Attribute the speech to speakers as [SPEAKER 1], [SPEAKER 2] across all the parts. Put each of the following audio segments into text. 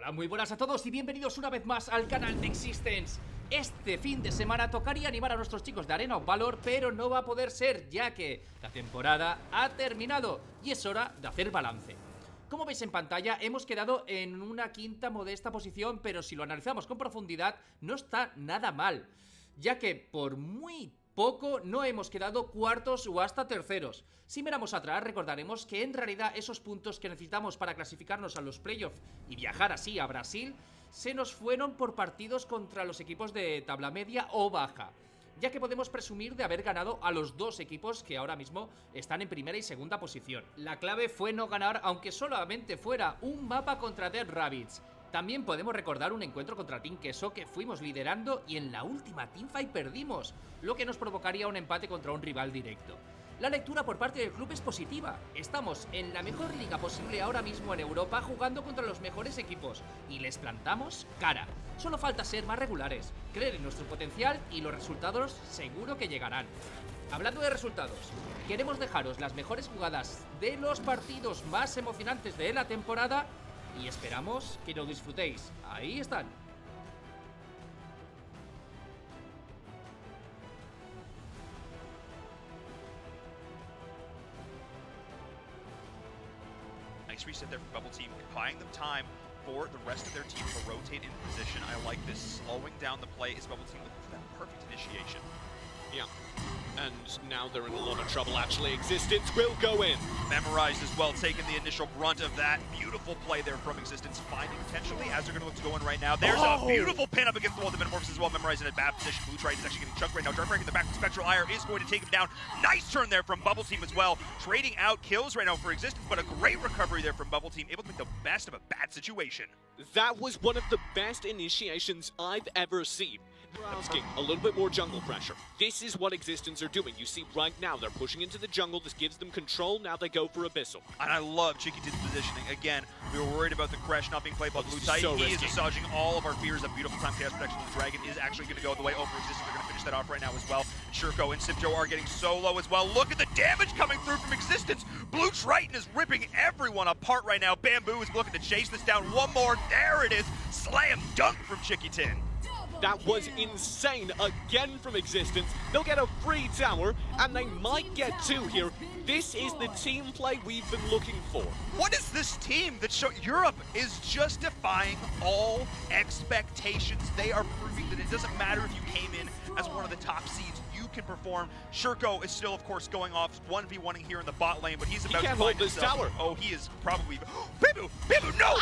[SPEAKER 1] Hola, muy buenas a todos y bienvenidos una vez más al canal de Existence. Este fin de semana tocaría animar a nuestros chicos de Arena of Valor, pero no va a poder ser, ya que la temporada ha terminado y es hora de hacer balance. Como veis en pantalla, hemos quedado en una quinta modesta posición, pero si lo analizamos con profundidad, no está nada mal, ya que por muy poco no hemos quedado cuartos o hasta terceros. Si miramos atrás, recordaremos que en realidad esos puntos que necesitamos para clasificarnos a los playoffs y viajar así a Brasil se nos fueron por partidos contra los equipos de tabla media o baja, ya que podemos presumir de haber ganado a los dos equipos que ahora mismo están en primera y segunda posición. La clave fue no ganar, aunque solamente fuera un mapa contra Dead Rabbits. También podemos recordar un encuentro contra Team Queso que fuimos liderando y en la última teamfight perdimos, lo que nos provocaría un empate contra un rival directo. La lectura por parte del club es positiva. Estamos en la mejor liga posible ahora mismo en Europa, jugando contra los mejores equipos y les plantamos cara. Solo falta ser más regulares, creer en nuestro potencial y los resultados seguro que llegarán. Hablando de resultados, queremos dejaros las mejores jugadas de los partidos más emocionantes de la temporada y esperamos que lo disfrutéis. Ahí están.
[SPEAKER 2] Nice reset there for Bubble Team, buying them time for the rest of their team to rotate in position. I like this. Slowing down the play is Bubble Team looking for that perfect initiation.
[SPEAKER 3] Yeah. And now they're in a lot of trouble, actually. Existence will go in.
[SPEAKER 2] Memorized as well, taking the initial brunt of that. Beautiful play there from Existence, finding potentially as they're going to look to go in right now. There's a beautiful pin up against the wall. The Metamorphosis as well, Memorized in a bad position. Blue Triton is actually getting chunked right now. Dark in the back, Spectral Ire is going to take him down. Nice turn there from Bubble Team as well. Trading out kills right now for Existence, but a great recovery there from Bubble Team, able to make the best of a bad situation.
[SPEAKER 3] That was one of the best initiations I've ever seen. Asking a little bit more jungle pressure. This is what Existence are doing. You see right now, they're pushing into the jungle. This gives them control. Now they go for Abyssal.
[SPEAKER 2] And I love Chiquitin's positioning. Again, we were worried about the Crash not being played by Blue Titan.
[SPEAKER 3] So
[SPEAKER 2] he
[SPEAKER 3] risky.
[SPEAKER 2] is massaging all of our fears. That beautiful time chaos protection of the Dragon is actually going to go the way over Existence. They're going to finish that off right now as well. Shurko and Sipjo are getting solo as well. Look at the damage coming through from Existence. Blue Triton is ripping everyone apart right now. Bamboo is looking to chase this down. One more. There it is. Slam dunk from Chiquitin.
[SPEAKER 3] That was insane again from Existence. They'll get a free tower, and they might get two here. This is the team play we've been looking for.
[SPEAKER 2] What is this team that Europe is just defying all expectations? They are proving that it doesn't matter if you came in as one of the top seeds, you can perform. Shurko is still, of course, going off 1v1ing here in the bot lane, but he's about to find
[SPEAKER 3] this
[SPEAKER 2] himself.
[SPEAKER 3] tower.
[SPEAKER 2] Oh, he is probably... Bibu! Bibu, no!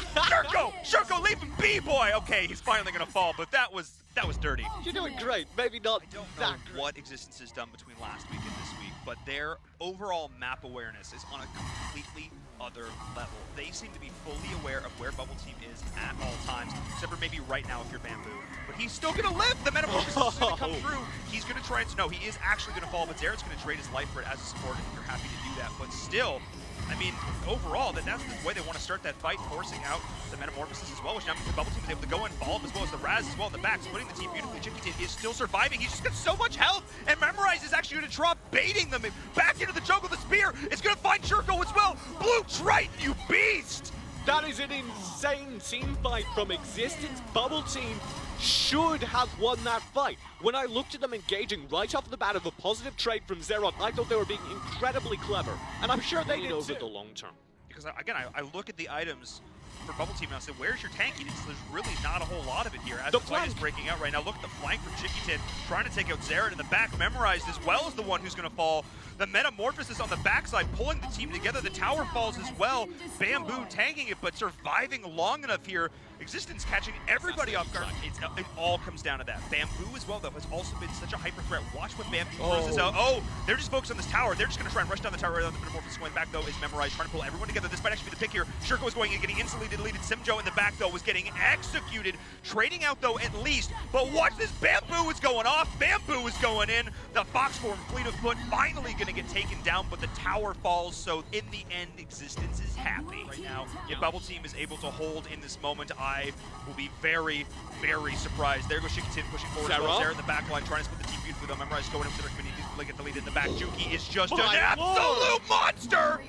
[SPEAKER 2] Shurko, leave him be, boy! Okay, he's finally gonna fall, but that was dirty.
[SPEAKER 3] You're doing great. Maybe not
[SPEAKER 2] I don't
[SPEAKER 3] that
[SPEAKER 2] know
[SPEAKER 3] great.
[SPEAKER 2] what Existence has done between last week and this week, but their overall map awareness is on a completely other level. They seem to be fully aware of where Bubble Team is at all times, except for maybe right now if you're Bamboo. But he's still gonna live! The Metamorphosis is gonna come through. He's gonna try and... No, he is actually gonna fall, but Zeret's gonna trade his life for it as a support if you're happy to do that. But still, I mean, overall, that's the way they want to start that fight, forcing out the Metamorphosis as well, which now means the Bubble Team is able to go and follow as well as the Raz as well in the back, splitting the team beautifully. Chiquitin is still surviving. He's just got so much health, and Memorize is actually going to drop, baiting them back into the jungle. The spear is going to find Shurko as well. Blue Triton, you beast!
[SPEAKER 3] That is an insane team fight from Existence. Bubble Team should have won that fight. When I looked at them engaging right off the bat of a positive trade from Zeron, I thought they were being incredibly clever. And I'm sure they did over the long term.
[SPEAKER 2] Because, again, I look at the items for Bubble Team and I said, where's your tankiness? There's really not a whole lot of it here as the fight is breaking out right now. Look at the flank from Chiquitin, trying to take out Zeret in the back. Memorized as well as the one who's going to fall. The Metamorphosis on the backside, pulling the team together. The tower falls as well. Bamboo tanking it, but surviving long enough here. Existence catching everybody off guard. It all comes down to that. Bamboo as well, though, has also been such a hyper threat. Watch when Bamboo throws this out. Oh, they're just focused on this tower. They're just going to try and rush down the tower. Right on the Metamorphosis going back, though, is Memorized, trying to pull everyone together. This might actually be the pick here. Shurko is going and getting instantly deleted. Simjo in the back, though, was getting executed. Trading out, though, at least. But watch this. Bamboo is going off. Bamboo is going in. The Fox form, Fleet of Foot, finally going to get taken down, but the tower falls, so in the end, Existence is happy. Right now, if Bubble Team is able to hold in this moment, I will be very, very surprised. There goes Chiquitin pushing forward as well. There in the back line, trying to split the team beautifully, though. Memorize going into the community, get the lead in the back. Juki is just an absolute monster!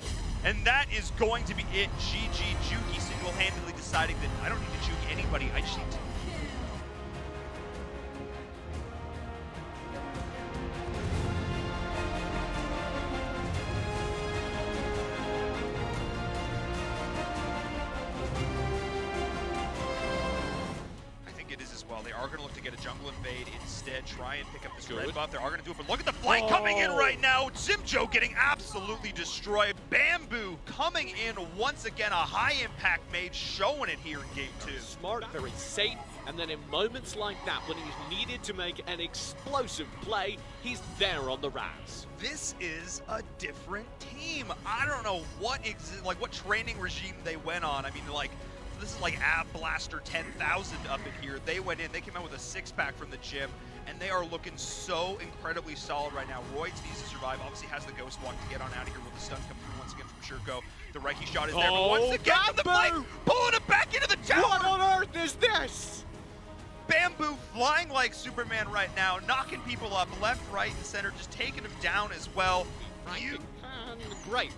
[SPEAKER 2] And that is going to be it. GG Juki single-handedly deciding that I don't need to juke anybody, I just need to. They are going to look to get a jungle invade instead, try and pick up this red buff. They are going to do it, but look at the flank coming in right now. Simjo getting absolutely destroyed. Bamboo coming in once again, a high impact mage showing it here in game 2.
[SPEAKER 3] Smart, very safe, and then in moments like that, when he's needed to make an explosive play, he's there on the Raz.
[SPEAKER 2] This is a different team. I don't know what what training regime they went on. I mean, like, this is like Ab Blaster 10,000 up in here. They went in, they came out with a 6-pack from the gym, and they are looking so incredibly solid right now. Royds needs to survive, obviously has the Ghost Walk to get on out of here with the stun come through once again from Shurko. The Reiki shot is there, but once again from the flank, pulling it back into the tower!
[SPEAKER 3] What on earth is this?
[SPEAKER 2] Bamboo flying like Superman right now, knocking people up left, right, and center, just taking them down as well.
[SPEAKER 3] Great.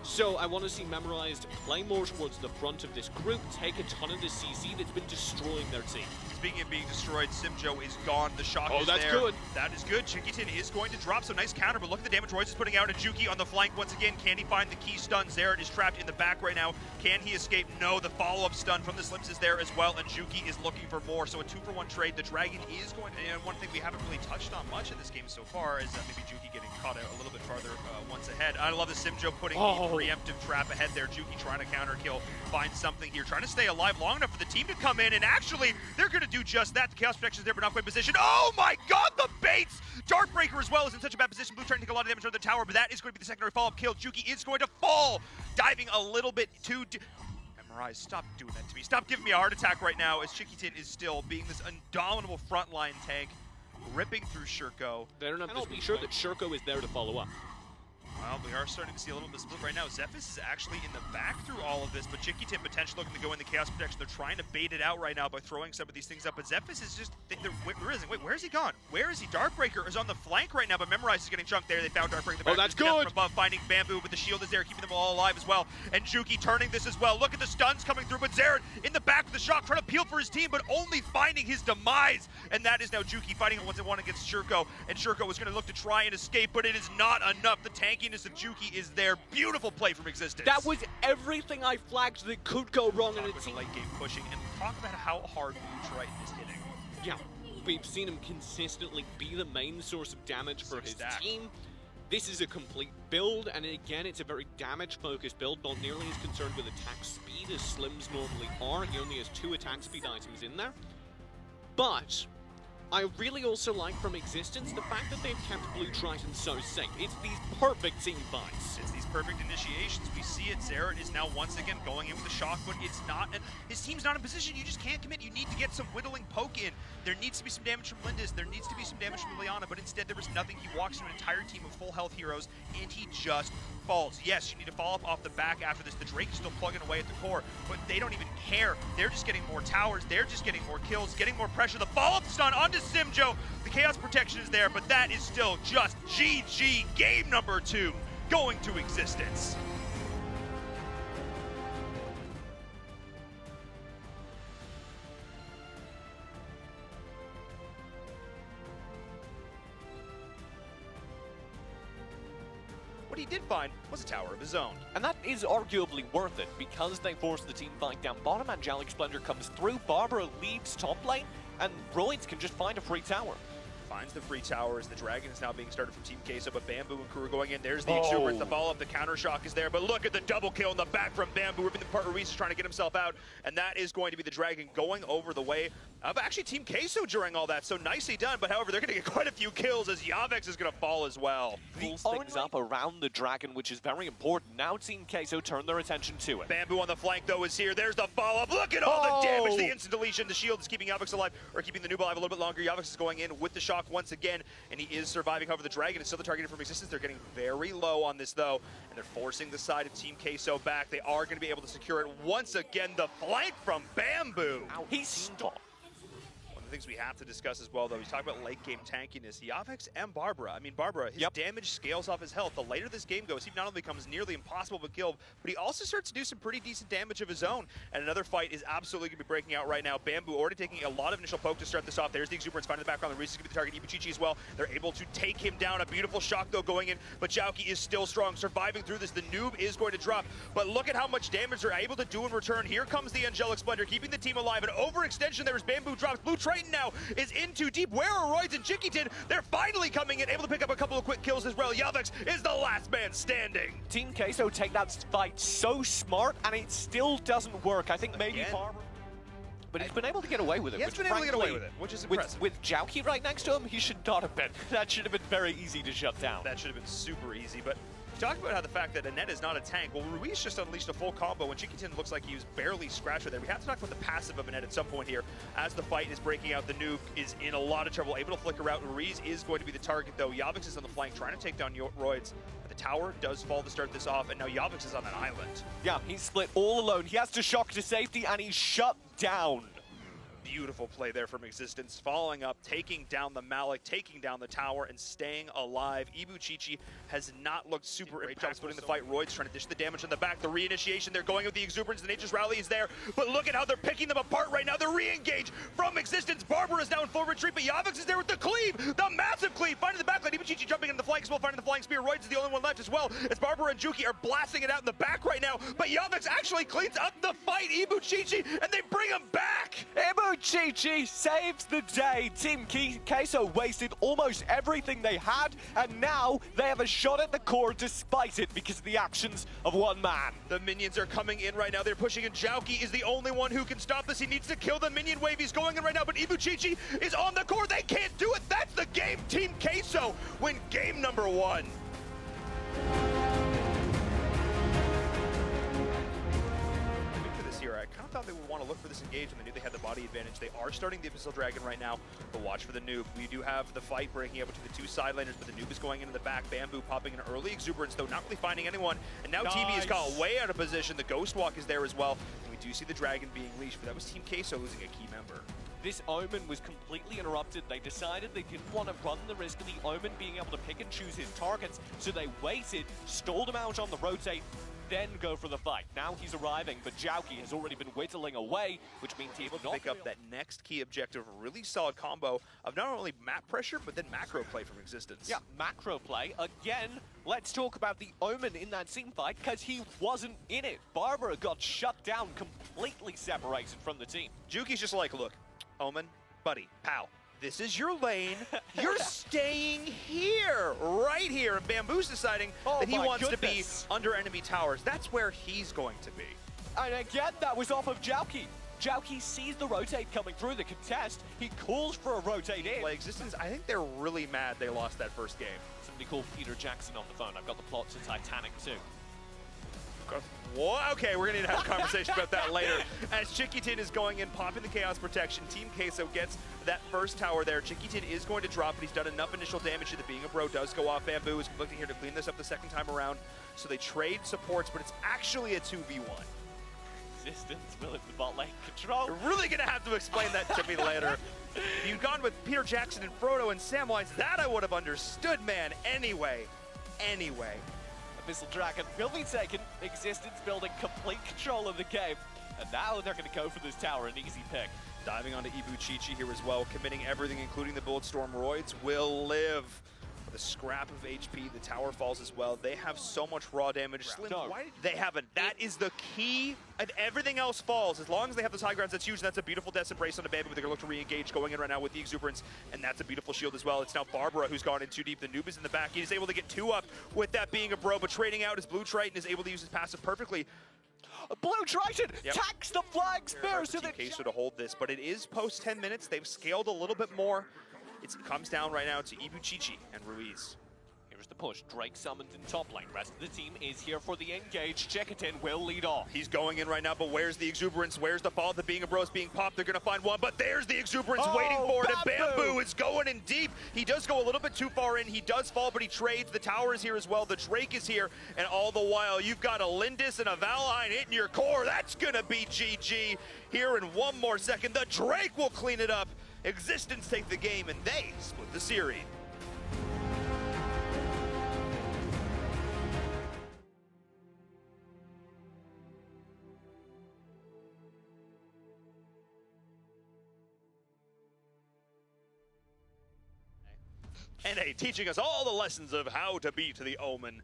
[SPEAKER 3] So I want to see Memorized play more towards the front of this group, take a ton of the CC that's been destroying their team.
[SPEAKER 2] Speaking of being destroyed, Simjo is gone. The shock is
[SPEAKER 3] that's
[SPEAKER 2] there.
[SPEAKER 3] Good.
[SPEAKER 2] That is good. Chikitin is going to drop, so nice counter, but look at the damage Royce is putting out. And Juki on the flank once again. Can he find the key stun? Zerad is trapped in the back right now. Can he escape? No, the follow-up stun from the Slims is there as well, and Juki is looking for more. So a 2-for-1 trade. The Dragon is going to, and one thing we haven't really touched on much in this game so far is maybe Juki getting caught out a little bit farther once ahead. I love the Simjo putting the preemptive trap ahead there. Juki trying to counter kill, find something here, trying to stay alive long enough for the team to come in, and actually, they're going to do just that. The Chaos Protection is there, but not quite positioned. Oh my god, the baits! Darkbreaker as well is in such a bad position. Blue trying to take a lot of damage on the tower, but that is going to be the secondary follow-up kill. Juki is going to fall, diving a little bit too Memorize, stop doing that to me. Stop giving me a heart attack right now as Chikitin is still being this indomitable frontline tank, ripping through Shurko.
[SPEAKER 3] They're not just be sure that Shurko is there to follow up.
[SPEAKER 2] Well, we are starting to see a little bit of split right now. Zephys is actually in the back through all of this, but Chikitin potentially looking to go in the Chaos Protection. They're trying to bait it out right now by throwing some of these things up, but Zephys is just, where is he gone? Where is he? Darkbreaker is on the flank right now, but Memorize is getting chunked there. They found Darkbreaker.
[SPEAKER 3] Oh, that's good.
[SPEAKER 2] From above, finding Bamboo, but the shield is there, keeping them all alive as well. And Juki turning this as well. Look at the stuns coming through, but Zerad in the back with the shock, trying to peel for his team, but only finding his demise. And that is now Juki fighting once and one against Shurko, and Shurko is going to look to try and escape, but it is not enough. The tankiness of Juki is there. Beautiful play from Existence.
[SPEAKER 3] That was everything I flagged that could go wrong in a team.
[SPEAKER 2] Late game pushing, and talk about how hard Blue Triton is hitting.
[SPEAKER 3] Yeah, we've seen him consistently be the main source of damage for his team. This is a complete build, and again, it's a very damage-focused build, not nearly as concerned with attack speed as Slims normally are. He only has 2 attack speed items in there. But I really also like from Existence the fact that they've kept Blue Triton so safe. It's these perfect team fights.
[SPEAKER 2] It's these perfect initiations. We see it. Zerad is now once again going in with the shock, but it's not, and his team's not in position. You just can't commit. You need to get some whittling poke in. There needs to be some damage from Lindis. There needs to be some damage from Liana, but instead there was nothing. He walks into an entire team of full health heroes, and he just falls. Yes, you need to follow up off the back after this. The Drake is still plugging away at the core, but they don't even care. They're just getting more towers. They're just getting more kills, getting more pressure. The follow-up stun onto Simjo. The Chaos Protection is there, but that is still just GG. Game number 2 going to Existence. What he did find was a tower of his own.
[SPEAKER 4] And that is arguably worth it, because they forced the team fight down bottom, Angelic Splendor comes through, Barbara leaves top lane, and Roids can just find a free tower.
[SPEAKER 2] Finds the free tower as the Dragon is now being started from Team Queso, but Bamboo and crew are going in. There's the Exuberance, the follow-up, the counter shock is there, but look at the double kill in the back from Bamboo, ripping the part Ruiz is trying to get himself out, and that is going to be the Dragon going over the way of actually Team Queso during all that, so nicely done, but however, they're going to get quite a few kills as Yavex is going to fall as well.
[SPEAKER 4] Pulls things up around the Dragon, which is very important. Now Team Queso turn their attention to it.
[SPEAKER 2] Bamboo on the flank, though, is here. There's the follow-up. Look at all the damage, the instant deletion. The shield is keeping Yavex alive, or keeping the noob alive a little bit longer. Yavex is going in with the shock once again, and he is surviving. However, the Dragon is still the target from Existence. They're getting very low on this, though, and they're forcing the side of Team Queso back. They are going to be able to secure it once again. The flank from Bamboo.
[SPEAKER 4] Ow, he's stopped.
[SPEAKER 2] things we have to discuss as well, though. He's talking about late game tankiness. Yavix and Barbara. I mean, Barbara, his damage scales off his health. The later this game goes, he not only becomes nearly impossible to kill, but he also starts to do some pretty decent damage of his own. And another fight is absolutely going to be breaking out right now. Bamboo already taking a lot of initial poke to start this off. There's the Exuberance finding the background. The Reese is going to be the target. Ibuchichi as well. They're able to take him down. A beautiful shock, though, going in. But Jauki is still strong, surviving through this. The noob is going to drop. But look at how much damage they're able to do in return. Here comes the Angelic Splendor, keeping the team alive. An overextension there as Bamboo drops. Blue Triton now is in too deep. Where are Royds and Chiquitin? They're finally coming in, able to pick up a couple of quick kills as well. Yavix is the last man standing.
[SPEAKER 4] Team Queso take that fight so smart, and it still doesn't work. I think maybe Barbara... But he's been able to get away with it.
[SPEAKER 2] He's been able to get away with it, which is impressive.
[SPEAKER 4] With Jauki right next to him, he should not have been. That should have been very easy to shut down.
[SPEAKER 2] That should have been super easy, but talking about how the fact that Annette is not a tank, well, Ruiz just unleashed a full combo, and Chiquitin looks like he was barely scratched there. We have to talk about the passive of Annette at some point here. As the fight is breaking out, the noob is in a lot of trouble, able to flicker out. Ruiz is going to be the target, though. Yavix is on the flank, trying to take down Roids. But the tower does fall to start this off, and now Yavix is on an island.
[SPEAKER 4] Yeah, he's split all alone. He has to shock to safety, and he's shut down.
[SPEAKER 2] Beautiful play there from Existence, following up, taking down the Malik, taking down the tower, and staying alive. Ibuchichi has not looked super impactful in the fight. Royd's trying to dish the damage in the back. The reinitiation, they're going with the Exuberance. The Nature's Rally is there, but look at how they're picking them apart right now. They're re-engaged from Existence. Barbara is now in full retreat, but Yavix is there with the cleave, the massive cleave, finding the backline. Ibuchichi jumping in the flank as well, finding the flying spear. Royd's is the only one left as well, as Barbara and Juki are blasting it out in the back right now, but Yavix actually cleans up the fight. Ibuchichi, and they bring him back.
[SPEAKER 4] Ibuchichi saves the day. Team Queso wasted almost everything they had, and now they have a shot at the core despite it because of the actions of one man.
[SPEAKER 2] The minions are coming in right now. They're pushing in. Jauki is the only one who can stop this. He needs to kill the minion wave. He's going in right now, but Ibuchichi is on the core. They can't do it. That's the game. Team Queso win game number 1. I kind of thought they would want to look for this engage when they knew they had the body advantage. They are starting the Abyssal Dragon right now, but watch for the noob. We do have the fight breaking up between the two side laners, but the noob is going into the back. Bamboo popping an early Exuberance, though not really finding anyone. And now TV has got way out of position. The Ghost Walk is there as well. And we do see the Dragon being leashed, but that was Team Queso losing a key member.
[SPEAKER 4] This Omen was completely interrupted. They decided they didn't want to run the risk of the Omen being able to pick and choose his targets, so they waited, stalled him out on the rotate, then go for the fight. Now he's arriving, but Jauki has already been whittling away, which means he's
[SPEAKER 2] able to pick up that next key objective. Really solid combo of not only map pressure, but then macro play from Existence.
[SPEAKER 4] Yeah, macro play. Again, let's talk about the Omen in that team fight, because he wasn't in it. Barbara got shut down, completely separated from the team.
[SPEAKER 2] Juki's just like, look, Omen, buddy, pal, this is your lane. You're staying here, right here. And Bamboo's deciding that he wants to be under enemy towers. That's where he's going to be.
[SPEAKER 4] And again, that was off of Jauki. Jauki sees the rotate coming through the contest. He calls for a rotate in.
[SPEAKER 2] Like Existence, I think they're really mad they lost that first game.
[SPEAKER 4] Somebody called Peter Jackson on the phone. I've got the plot to Titanic too.
[SPEAKER 2] What? Okay, we're going to need to have a conversation about that later. As Chiquitin is going in, popping the Chaos Protection, Team Queso gets that first tower there. Chiquitin is going to drop, but he's done enough initial damage that Being a Bro does go off. Bamboo is looking here to clean this up the second time around. So they trade supports, but it's actually a 2v1.
[SPEAKER 4] Existence will in the bot lane control.
[SPEAKER 2] You're really going to have to explain that to me later. If you'd gone with Peter Jackson and Frodo and Samwise, that I would have understood, man. Anyway.
[SPEAKER 4] Abyssal Dragon will be taken. Existence building complete control of the game. And now they're going to go for this tower, an easy pick.
[SPEAKER 2] Diving onto Ibuchichi here as well, committing everything, including the Bulletstorm. Roids will live. With a scrap of HP, the tower falls as well. They have so much raw damage. Slim, why did they haven't? That is the key. If everything else falls, as long as they have those high grounds, that's huge. And that's a beautiful Death Embrace on the Bamboo. They're going to look to re-engage, going in right now with the Exuberance. And that's a beautiful shield as well. It's now Barbara who's gone in too deep. The noob is in the back. He's able to get 2 up with that Being a Bro, but trading out as Blue Triton is able to use his passive perfectly.
[SPEAKER 4] Blue Triton tacks the flag spear so that
[SPEAKER 2] Queso to hold this, but it is post 10 minutes. They've scaled a little bit more. It comes down right now to Ibuchichi and Ruiz.
[SPEAKER 4] Here's the push. Drake summoned in top lane. Rest of the team is here for the engage. Chiquitin will lead off.
[SPEAKER 2] He's going in right now, but where's the Exuberance? Where's the fall? The Being a Bro is being popped. They're going to find one, but there's the Exuberance waiting for it, and Bamboo is going in deep. He does go a little bit too far in. He does fall, but he trades. The tower is here as well. The Drake is here, and all the while, you've got a Lindis and a Valheim hitting your core. That's going to be GG here in 1 more second. The Drake will clean it up. Existence take the game, and they split the series. NA teaching us all the lessons of how to beat the Omen.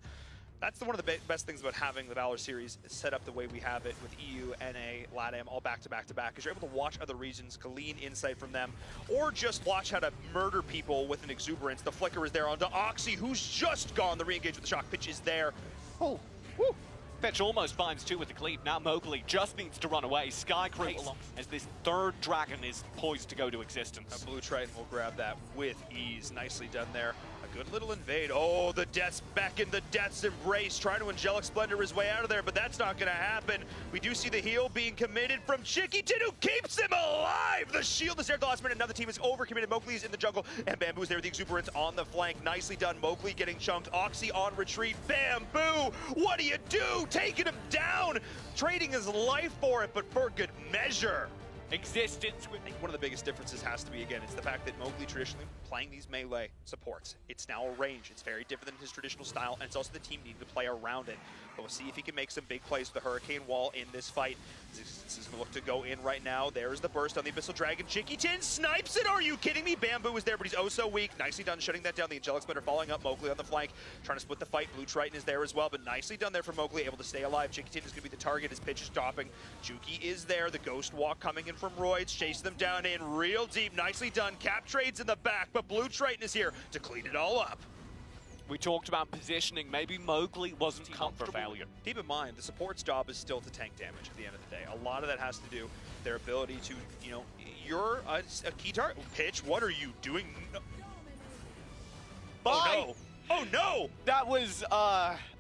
[SPEAKER 2] That's one of the best things about having the Valor Series set up the way we have it with EU, NA, LATAM, all back to back to back, because you're able to watch other regions, glean insight from them, or just watch how to murder people with an exuberance. The flicker is there onto Oxy, who's just gone. The re-engage with the shock pitch is there.
[SPEAKER 3] Oh, woo. Fetch almost finds two with the cleave. Now Mowgli just needs to run away. SkyCrew, as this third dragon is poised to go to existence.
[SPEAKER 2] A Blue Triton will grab that with ease. Nicely done there. A good little invade. Oh, the Death's Beckon, the Death's Embrace, trying to Angelic Splendor his way out of there, but that's not going to happen. We do see the heal being committed from Chiquitin, who keeps him alive. The shield is there at the last minute. Another team is overcommitted. Mowgli is in the jungle, and Bamboo's there with the exuberance on the flank. Nicely done. Mowgli getting chunked. Oxy on retreat. Bamboo, what do you do? Taking him down. Trading his life for it, but for good measure.
[SPEAKER 3] Existence.
[SPEAKER 2] I think one of the biggest differences has to be, again, it's the fact that Mowgli traditionally playing these melee supports. It's now a range. It's very different than his traditional style, and it's also the team needing to play around it. But we'll see if he can make some big plays with the Hurricane Wall in this fight. This is going to look to go in right now. There's the burst on the Abyssal Dragon. Chiquitin snipes it. Are you kidding me? Bamboo is there, but he's oh so weak. Nicely done shutting that down. The Angelic Splendor following up Mowgli on the flank, trying to split the fight. Blue Triton is there as well, but nicely done there for Mowgli, able to stay alive. Chiquitin is going to be the target. His pitch is stopping. Juki is there. The Ghost Walk coming in from Roids. Chase them down in real deep. Nicely done. Cap trades in the back, but Blue Triton is here to clean it all up.
[SPEAKER 3] We talked about positioning. Maybe Mowgli wasn't comfortable. For failure.
[SPEAKER 2] Keep in mind, the support's job is still to tank damage at the end of the day. A lot of that has to do their ability to, you know, you're a key target. Pitch, what are you doing? No.
[SPEAKER 3] Bye.
[SPEAKER 2] Oh no! Oh no!
[SPEAKER 3] That was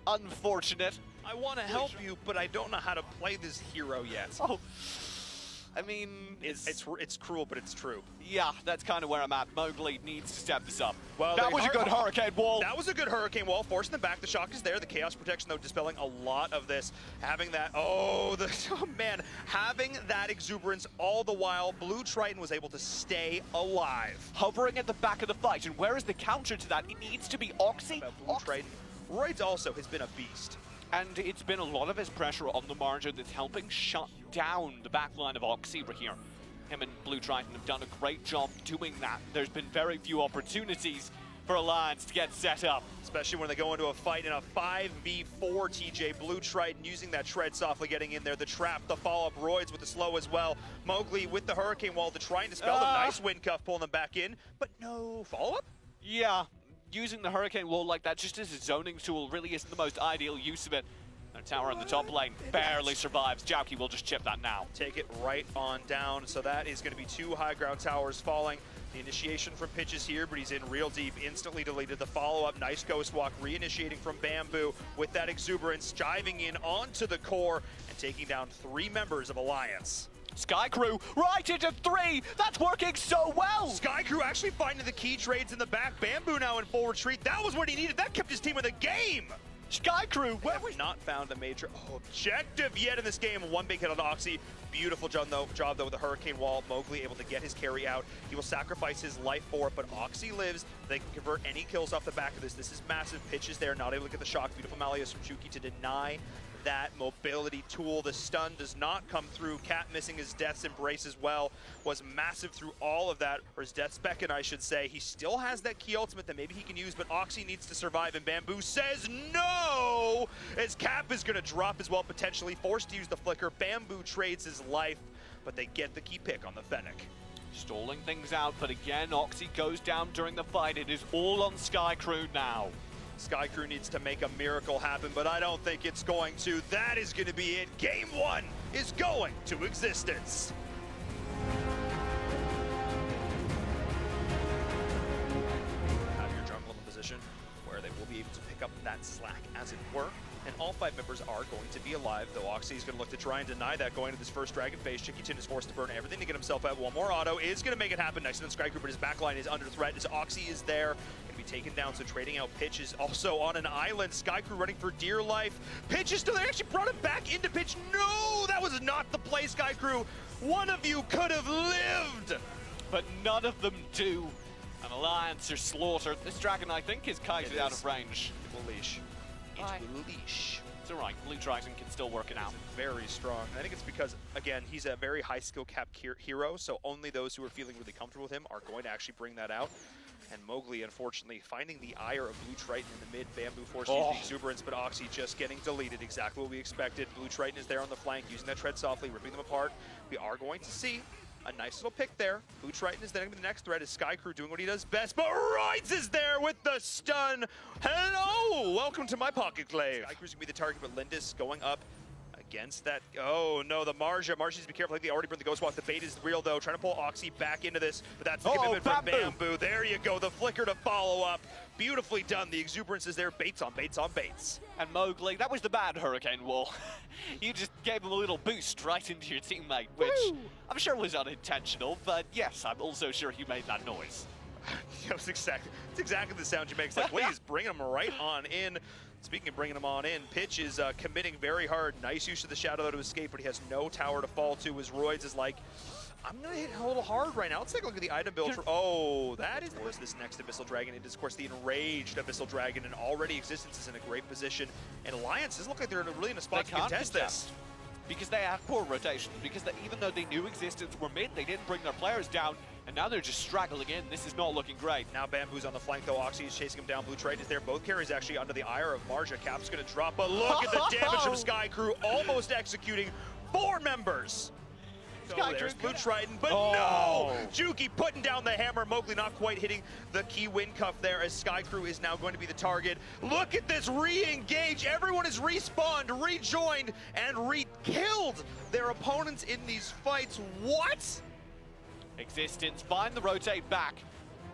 [SPEAKER 3] unfortunate.
[SPEAKER 2] I want to help you, but I don't know how to play this hero yet.
[SPEAKER 3] Oh. I mean,
[SPEAKER 2] it's cruel, but it's true.
[SPEAKER 3] Yeah, that's kind of where I'm at. Mowgli needs to step this up.
[SPEAKER 2] Well,
[SPEAKER 3] that was a good Hurricane Wall.
[SPEAKER 2] That was a good Hurricane Wall, forcing them back. The shock is there. The Chaos Protection, though, dispelling a lot of this. Having that, oh man, having that exuberance all the while, Blue Triton was able to stay alive.
[SPEAKER 3] Hovering at the back of the fight, and where is the counter to that? It needs to be Oxy.
[SPEAKER 2] Blue Triton. Roids also has been a beast.
[SPEAKER 3] And it's been a lot of his pressure on the margin that's helping shut down the backline of Oxy here. Him and Blue Triton have done a great job doing that. There's been very few opportunities for Alliance to get set up.
[SPEAKER 2] Especially when they go into a fight in a 5v4, TJ. Blue Triton using that shred softly, getting in there. The trap, the follow-up, Roids with the slow as well. Mowgli with the Hurricane Wall to try and dispel them. Nice wind cuff pulling them back in, but no follow-up?
[SPEAKER 3] Yeah. Using the Hurricane Wall like that just as a zoning tool really isn't the most ideal use of it. The tower in the top lane barely survives. Jauki will just chip that now.
[SPEAKER 2] Take it right on down. So that is going to be two high ground towers falling. The initiation from Pitches here, but he's in real deep. Instantly deleted. The follow-up, nice Ghost Walk, reinitiating from Bamboo with that exuberance, diving in onto the core and taking down 3 members of Alliance.
[SPEAKER 3] SkyCrew right into 3. That's working so well.
[SPEAKER 2] SkyCrew actually finding the key trades in the back. Bamboo now in full retreat. That was what he needed. That kept his team in the game.
[SPEAKER 3] SkyCrew,
[SPEAKER 2] where we not found a major objective yet in this game. One big hit on Oxy. Beautiful job though with the Hurricane Wall. Mowgli able to get his carry out. He will sacrifice his life for it, but Oxy lives. They can convert any kills off the back of this. This is massive. Pitches there, not able to get the shock. Beautiful Malleus from Juki to deny that mobility tool. The stun does not come through. Cat missing his Death's Embrace as well was massive through all of that, or his Death's Beckon, I should say. He still has that key ultimate that maybe he can use, but Oxy needs to survive, and Bamboo says no! As Cap is going to drop as well, potentially forced to use the flicker. Bamboo trades his life, but they get the key pick on the Fennec.
[SPEAKER 3] Stalling things out, but again, Oxy goes down during the fight. It is all on SkyCrew now.
[SPEAKER 2] SkyCrew needs to make a miracle happen, but I don't think it's going to. That is going to be it. Game 1 is going to existence. Have your jungle in a position where they will be able to pick up that slack, as it were. And all 5 members are going to be alive, though Oxy is going to look to try and deny that going into this first Dragon phase. Chiquitin is forced to burn everything to get himself out. One more auto is going to make it happen. Nice than SkyCrew, but his backline is under threat as Oxy is there. Going to be taken down, so trading out Pitch is also on an island. SkyCrew running for dear life. Pitch is still there. Actually brought him back into Pitch. No, that was not the play, SkyCrew. One of you could have lived.
[SPEAKER 4] but none of them do. And Alliance are slaughtered. This dragon, I think, is Casi out of range.
[SPEAKER 2] It will leash. It will leash.
[SPEAKER 4] It's alright, Blue Dragon can still work it out.
[SPEAKER 2] Very strong. I think it's because, again, he's a very high skill cap hero, so only those who are feeling really comfortable with him are going to actually bring that out. And Mowgli, unfortunately, finding the ire of Blue Triton in the mid. Bamboo forced to use the exuberance, but Oxy just getting deleted. Exactly what we expected. Blue Triton is there on the flank, using that tread softly, ripping them apart. We are going to see a nice little pick there. Blue Triton is then going to be the next threat. Is Skycrew doing what he does best, but Rides is there with the stun. Hello, welcome to my pocket glaive. Skycrew's going to be the target, but Lindis going up against that. Oh no, the Marja. Marja needs to be careful. I think they already burned the Ghost Walk. The bait is real though. Trying to pull Oxy back into this, but that's the commitment from Bamboo. There you go. The flicker to follow up. Beautifully done. The exuberance is there. Baits on baits on baits.
[SPEAKER 4] And Mowgli, that was the bad Hurricane Wall. You just gave him a little boost right into your teammate, which I'm sure was unintentional, but yes, I'm also sure he made that noise.
[SPEAKER 2] It's exactly the sound you make. It's like, please bring him right on in. Speaking of bringing him on in, Pitch is committing very hard. Nice use of the Shadow to escape, but he has no tower to fall to as Roids is like, I'm going to hit a little hard right now. Let's take a look at the item build. That is, of course, this next Abyssal Dragon. It is, of course, the Enraged Abyssal Dragon, and already Existence is in a great position. And Alliance doesn't look like they're really in a spot to contest this.
[SPEAKER 4] Because they have poor rotation, because even though they knew Existence were mid, they didn't bring their players down, and now they're just straggling in. This is not looking great.
[SPEAKER 2] Now Bamboo's on the flank, though. Oxy is chasing him down. Blue Triton is there. Both carries actually under the ire of Marja. Cap's going to drop, but look at the damage from Skycrew, almost executing 4 members. So there's Blue Triton, but no! Juki putting down the hammer. Mowgli not quite hitting the key win cuff there as Skycrew is now going to be the target. Look at this re-engage. Everyone is respawned, rejoined, and re-killed their opponents in these fights. What?
[SPEAKER 4] Existence find the rotate back.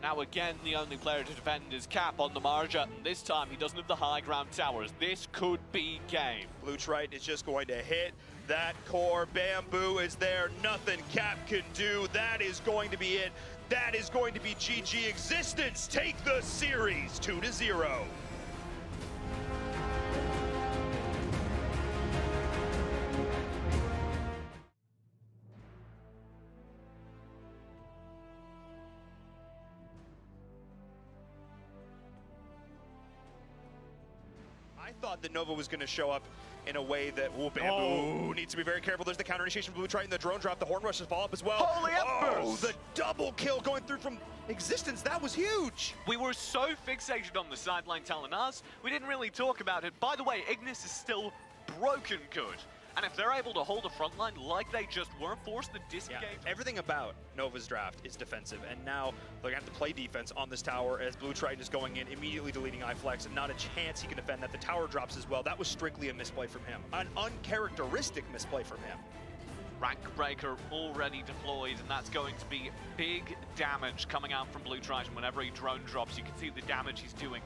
[SPEAKER 4] Now again, the only player to defend is Cap on the Marja, and this time he doesn't have the high ground towers. This could be game.
[SPEAKER 2] Blue Triton is just going to hit that core. Bamboo is there. Nothing Cap can do. That is going to be it. That is going to be GG. Existence take the series 2-0. I thought that Nova was going to show up in a way that, Bamboo needs to be very careful. There's the counter initiation from Blue Triton, the drone drop, the horn rushes follow up as well.
[SPEAKER 4] Holy embers!
[SPEAKER 2] The double kill going through from Existence, that was huge.
[SPEAKER 4] We were so fixated on the sideline telling us, we didn't really talk about it. By the way, Ignis is still broken good. And if they're able to hold a front line like they just were, force the disengage.
[SPEAKER 2] Yeah, everything about Nova's draft is defensive, and now they're going to have to play defense on this tower as Blue Triton is going in, immediately deleting iFlex, and not a chance he can defend that. The tower drops as well. That was strictly a misplay from him. An uncharacteristic misplay from him.
[SPEAKER 4] Rank Breaker already deployed, and that's going to be big damage coming out from Blue Triton. Whenever he drone drops, you can see the damage he's doing.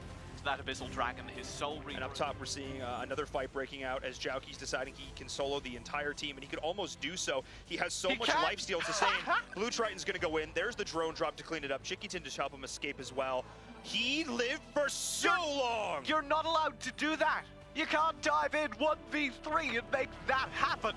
[SPEAKER 4] That Abyssal Dragon, his soul reaper.
[SPEAKER 2] And up top, we're seeing another fight breaking out as Jauki's deciding he can solo the entire team, and he could almost do so. He has so much lifesteal to say. Blue Triton's going to go in. There's the drone drop to clean it up. Chiquitin to help him escape as well. He lived for so long.
[SPEAKER 4] You're not allowed to do that. You can't dive in 1v3 and make that happen.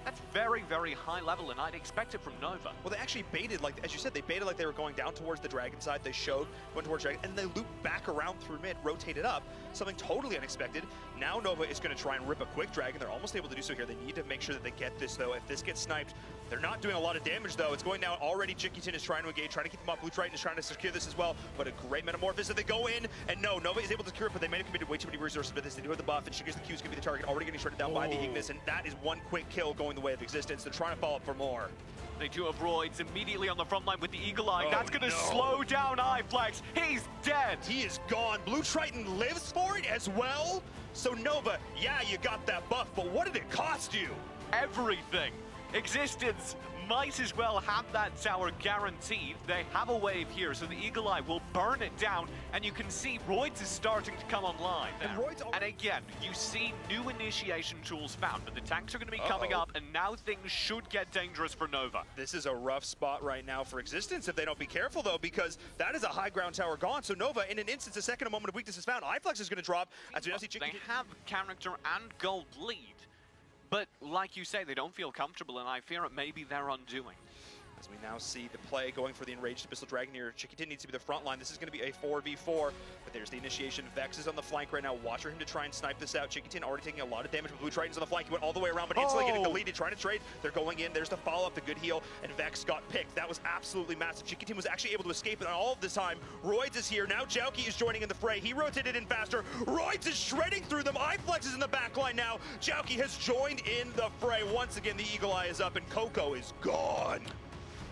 [SPEAKER 4] That's very, very high level, and I'd expect it from Nova.
[SPEAKER 2] Well, they actually baited, like, as you said, they baited like they were going down towards the Dragon side. They showed, went towards Dragon, and they looped back around through mid, rotated up. Something totally unexpected. Now Nova is going to try and rip a quick Dragon. They're almost able to do so here. They need to make sure that they get this, though. If this gets sniped, they're not doing a lot of damage, though. It's going down already. Chiquitin is trying to engage, trying to keep them up. Blue Triton is trying to secure this as well, but a great metamorphosis. They go in, and no, Nova is able to secure it, but they may have committed way too many resources to this. They do have the buff, and Sugar's the Q is going to be the target, already getting shredded down by the Ignis, and that is one quick kill going the way of Existence. They're trying to follow up for more.
[SPEAKER 4] They do have Roids immediately on the front line with the Eagle Eye. That's going to slow down iFlex. He's dead.
[SPEAKER 2] He is gone. Blue Triton lives for it as well. So Nova, yeah, you got that buff, but what did it cost you?
[SPEAKER 4] Everything. Existence might as well have that tower guaranteed. They have a wave here, so the Eagle Eye will burn it down, and you can see Roids is starting to come online. And again, you see new initiation tools found, but the tanks are going to be coming up, and now things should get dangerous for Nova.
[SPEAKER 2] This is a rough spot right now for Existence if they don't be careful, though, because that is a high ground tower gone. So Nova, in an instance, a second, a moment of weakness is found. iFlex is going to drop. As we now see
[SPEAKER 4] they have character and gold lead. But like you say, they don't feel comfortable, and I fear it may be their undoing.
[SPEAKER 2] As we now see the play going for the enraged Abyssal Dragon here. Chiquitin needs to be the front line. This is going to be a 4v4, but there's the initiation. Vex is on the flank right now. Watch for him to try and snipe this out. Chiquitin already taking a lot of damage with Blue Tritons on the flank. He went all the way around, but instantly getting deleted, trying to trade. They're going in. There's the follow-up, the good heal, and Vex got picked. That was absolutely massive. Chiquitin was actually able to escape it all of this time. Roids is here. Now Jauki is joining in the fray. He rotated in faster. Roids is shredding through them. iFlex is in the back line now. Jauki has joined in the fray. Once again, the Eagle Eye is up, and Coco is gone.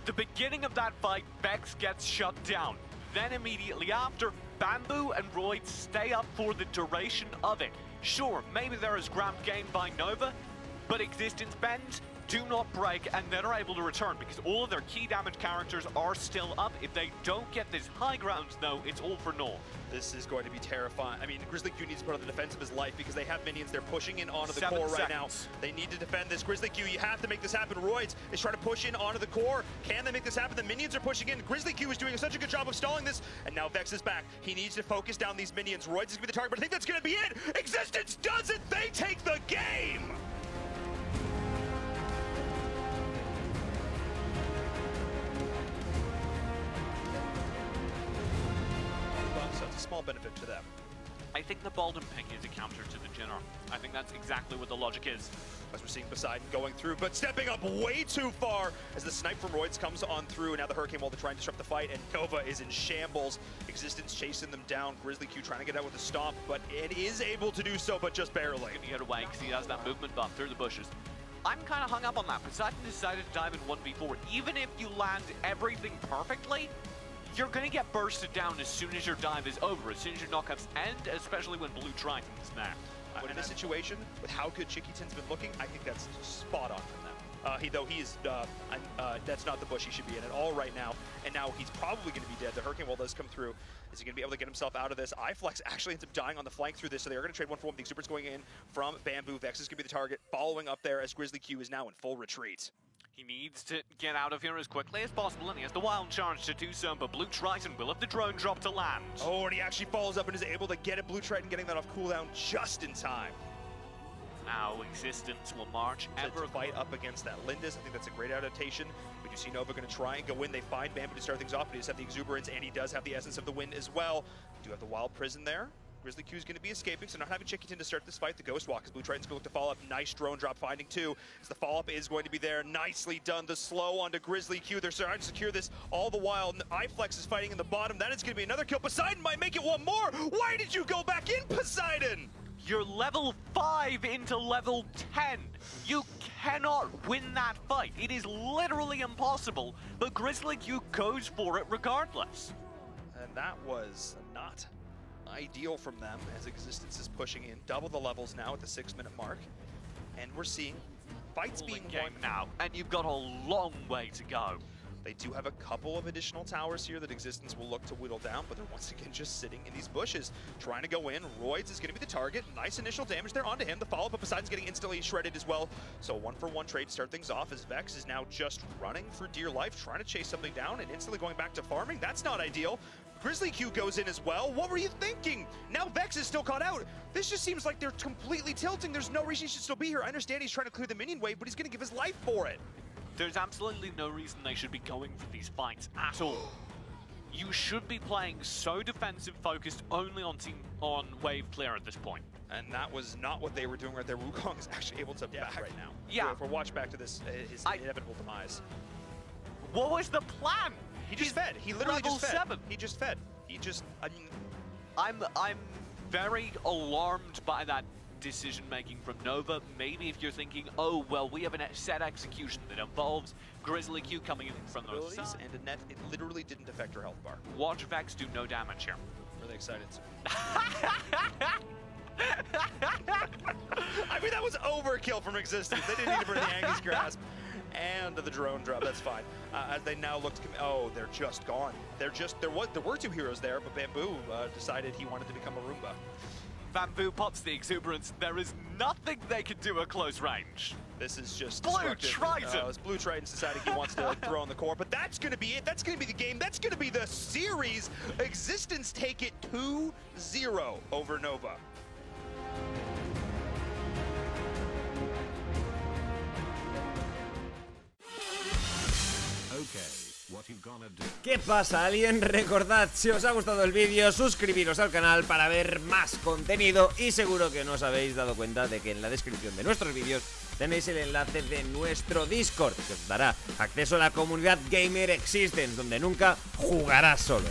[SPEAKER 3] The beginning of that fight, Vex gets shut down. Then immediately after, Bamboo and Royd stay up for the duration of it. Sure, maybe there is ground gained by Nova, but existence bends do not break, and then are able to return because all of their key damage characters are still up. If they don't get this high ground, though, it's all for naught.
[SPEAKER 2] This is going to be terrifying. I mean, Grizzly Q needs to put on the defense of his life because they have minions. They're pushing in onto the core right now. They need to defend this. Grizzly Q, you have to make this happen. Roids is trying to push in onto the core. Can they make this happen? The minions are pushing in. Grizzly Q is doing such a good job of stalling this, and now Vex is back. He needs to focus down these minions. Roids is going to be the target, but I think that's going to be it. Existence does it. They take the game. So it's a small benefit to them.
[SPEAKER 3] I think the Baldwin pick is a counter to the General. I think that's exactly what the logic is.
[SPEAKER 2] As we're seeing Poseidon going through, but stepping up way too far as the snipe from Roids comes on through, and now the Hurricane Wall to try and disrupt the fight, and Nova is in shambles. Existence chasing them down. Grizzly Q trying to get out with a stomp, but it is able to do so, but just barely.
[SPEAKER 3] He's gonna get away because he has that movement buff through the bushes. I'm kind of hung up on that. Poseidon decided to dive in 1v4. Even if you land everything perfectly, you're going to get bursted down as soon as your dive is over, as soon as your knockups end, especially when Blue Triton is there.
[SPEAKER 2] But in this situation, with how good Chiquitin's been looking, I think that's spot on from them. That's not the bush he should be in at all right now, and now he's probably going to be dead. The Hurricane Wall does come through. Is he going to be able to get himself out of this? iFlex actually ends up dying on the flank through this, so they're going to trade 1-for-1. The Exuberance going in from Bamboo. Vex is going to be the target, following up there as Grizzly Q is now in full retreat.
[SPEAKER 3] He needs to get out of here as quickly as possible, and he has the wild charge to do so, but Blue Triton will have the drone drop to land.
[SPEAKER 2] Oh, and he actually follows up and is able to get it. Blue Triton getting that off cooldown just in time.
[SPEAKER 3] Now Existence will march
[SPEAKER 2] ever fight up against that Lindis. I think that's a great adaptation. We do see Nova going to try and go in. They find Bamboo to start things off, but he does have the Exuberance, and he does have the Essence of the Wind as well. Do have the Wild Prison there. Grizzly Q is going to be escaping, so not having Chiquitin to start this fight. The Ghost Walk as Blue Triton's going to look to follow up. Nice drone drop finding two, as the follow-up is going to be there. Nicely done. The slow onto Grizzly Q. They're trying to secure this all the while. iFlex is fighting in the bottom. That is going to be another kill. Poseidon might make it one more. Why did you go back in, Poseidon?
[SPEAKER 3] You're level 5 into level 10. You cannot win that fight. It is literally impossible, but Grizzly Q goes for it regardless.
[SPEAKER 2] And that was not ideal from them, as Existence is pushing in. Double the levels now at the 6-minute mark. And we're seeing fights being won
[SPEAKER 3] now, and you've got a long way to go.
[SPEAKER 2] They do have a couple of additional towers here that Existence will look to whittle down, but they're once again just sitting in these bushes, trying to go in. Roids is going to be the target. Nice initial damage there onto him. The follow-up of Poseidon's getting instantly shredded as well. So 1-for-1 trade to start things off, as Vex is now just running for dear life, trying to chase something down and instantly going back to farming. That's not ideal. Grizzly Q goes in as well. What were you thinking? Now Vex is still caught out. This just seems like they're completely tilting. There's no reason he should still be here. I understand he's trying to clear the minion wave, but he's going to give his life for it.
[SPEAKER 3] There's absolutely no reason they should be going for these fights at all. You should be playing so defensive focused only on wave clear at this point.
[SPEAKER 2] And that was not what they were doing right there. Wukong is actually able to back right now.
[SPEAKER 3] Yeah.
[SPEAKER 2] If we watch back to this, his inevitable demise.
[SPEAKER 3] What was the plan?
[SPEAKER 2] He just fed. He literally just fed.
[SPEAKER 3] 7.
[SPEAKER 2] He just fed. He just, I mean...
[SPEAKER 3] I'm very alarmed by that decision-making from Nova. Maybe if you're thinking, oh, well, we have a set execution that involves Grizzly Q coming in from those sides.
[SPEAKER 2] And Annette, it literally didn't affect her health bar.
[SPEAKER 3] Watch Vex do no damage here.
[SPEAKER 2] Really excited. I mean, that was overkill from Existence. They didn't need it for the Angus Grasp. And the drone drop, that's fine. As they now look to oh, they're just gone. There were two heroes there, but Bamboo decided he wanted to become a Roomba.
[SPEAKER 3] Bamboo pops the Exuberance. There is nothing they can do at close range.
[SPEAKER 2] This is just
[SPEAKER 3] Blue Triton.
[SPEAKER 2] Blue Triton's deciding he wants to throw on the core, but that's going to be it. That's going to be the game. That's going to be the series. Existence take it 2-0 over Nova.
[SPEAKER 5] ¿Qué pasa, Alien? Recordad, si os ha gustado el vídeo, suscribiros al canal para ver más contenido y seguro que no os habéis dado cuenta de que en la descripción de nuestros vídeos tenéis el enlace de nuestro Discord, que os dará acceso a la comunidad Gamer Existence, donde nunca jugarás solo.